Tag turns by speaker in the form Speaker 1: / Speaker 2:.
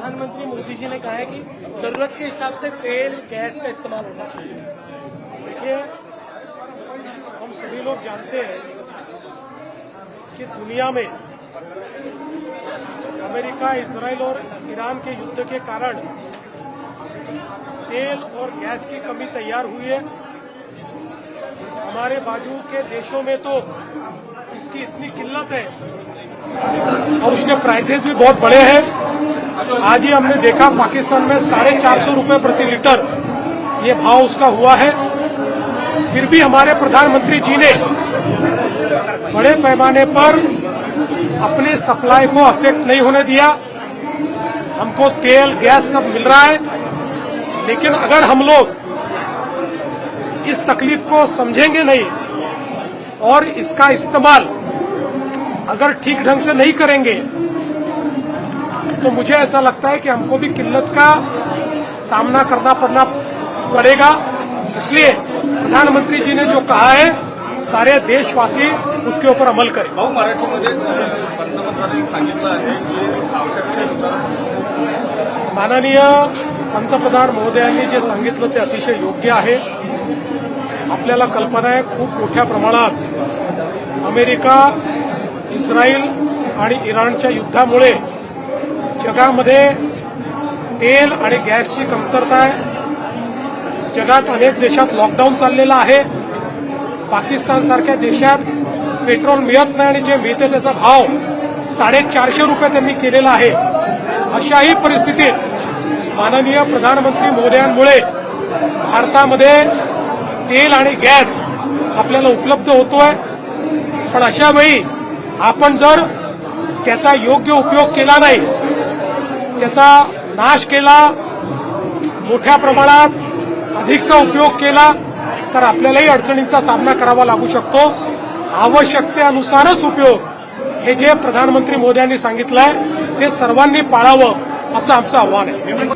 Speaker 1: प्रधानमंत्री मोदी जी ने कहा है कि जरूरत के हिसाब से तेल गैस का इस्तेमाल होना चाहिए।
Speaker 2: देखिए, हम सभी लोग जानते हैं कि दुनिया में अमेरिका, इजराइल और ईरान के युद्ध के कारण तेल और गैस की कमी तैयार हुई है। हमारे बाजू के देशों में तो इसकी इतनी किल्लत है और उसके प्राइसेस भी बहुत बड़े हैं। आज ही हमने देखा पाकिस्तान में 450 रुपये प्रति लीटर ये भाव उसका हुआ है। फिर भी हमारे प्रधानमंत्री जी ने बड़े पैमाने पर अपने सप्लाई को अफेक्ट नहीं होने दिया। हमको तेल गैस सब मिल रहा है, लेकिन अगर हम लोग इस तकलीफ को समझेंगे नहीं और इसका इस्तेमाल अगर ठीक ढंग से नहीं करेंगे तो मुझे ऐसा लगता है कि हमको भी किल्लत का सामना करना पड़ेगा। इसलिए प्रधानमंत्री जी ने जो कहा है, सारे देशवासी उसके ऊपर अमल करें।
Speaker 3: भाऊ, मराठीमध्ये पंतप्रधानांनी सांगितलं आहे की आवश्यकतेनुसार
Speaker 2: माननीय पंतप्रधान महोदयांनी जे सांगितलं ते अतिशय योग्य आहे। आपल्याला कल्पना आहे, खूप मोठ्या प्रमाणात अमेरिका, इस्रायल आणि इराणच्या युद्धामुळे जगामध्ये तेल आणि गॅसची कमतरता आहे। जगात अनेक देशात लॉकडाऊन चाललेला आहे। पाकिस्तानसारख्या देशात पेट्रोल मिळत नाही आणि जे मिळते त्याचा भाव 450 रुपये त्यांनी केलेला आहे। अशाही परिस्थितीत माननीय प्रधानमंत्री मोदयांमुळे भारतामध्ये तेल आणि गॅस आपल्याला उपलब्ध होतोय। पण अशा वेळी आपण जर त्याचा योग्य उपयोग केला नाही, त्याचा नाश केला, मोठ्या प्रमाणात अधिकचा उपयोग केला तर आपल्यालाही अडचणींचा सामना करावा लागू शकतो। आवश्यकतेनुसारच उपयोग, हे जे प्रधानमंत्री मोदयांनी सांगितलंय ते सर्वांनी पाळावं असं आमचं आव्हान आहे।